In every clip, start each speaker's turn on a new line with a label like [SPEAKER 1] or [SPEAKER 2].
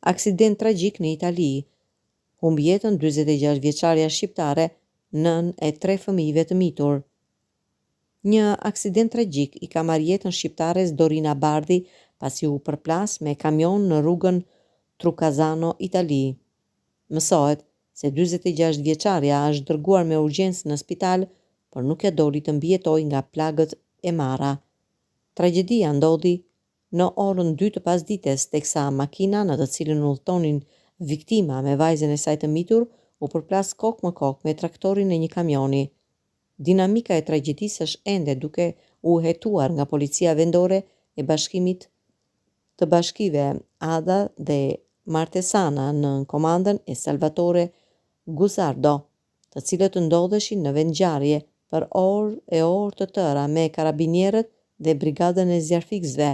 [SPEAKER 1] Aksident tragjik në Itali. Humbi jetën 46 vjeçaria shqiptare, nën e 3 fëmijëve të mitur. Një aksident tragjik i ka marrë jetën shqiptares Dorina Bardhi pasi u përplas me kamion në rrugën Trucasano, Itali. Mësohet se 46 vjeçaria është dërguar me urgjencë në spital, por nuk ja doli të mbijetojë nga plagët e marra. Tragjedia ndodhi në orën 2 të pasdites, teksa makina në të cilën udhëtonin viktima me vajzën e saj të mitur u përplas kokë më kokë me traktorin e një kamioni. Dinamika e tragjedisë është ende duke u hetuar nga policia vendore e bashkimit të bashkive Ada dhe Martesana në komandën e Salvatore Gusardo, të cilët ndodheshin në vendngjarje për orë të tëra me karabinierët dhe brigadën e zjarfikësve.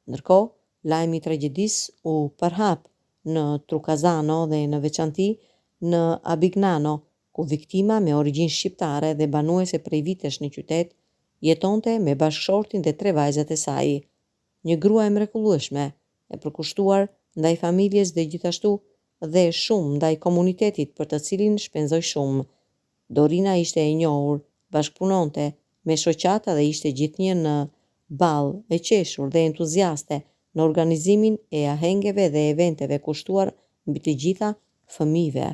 [SPEAKER 1] Ndërkohë, lajmi i tragjedisë u përhap në Trucasano dhe në veçanti në Abignano, ku viktima me origjinë shqiptare dhe banuese prej vitesh në qytet jetonte me bashkëshortin dhe 3 vajzat e saj. Një grua e mrekullueshme, e përkushtuar ndaj familjes dhe gjithashtu dhe shumë ndaj komunitetit për të cilin shpenzoi shumë. Dorina ishte e njohur, bashkpunonte me shoqata dhe ishte gjithnjë në ball, e qeshur dhe entuziaste në organizimin e ahengeve dhe eventeve kushtuar mbi të gjitha fëmijëve.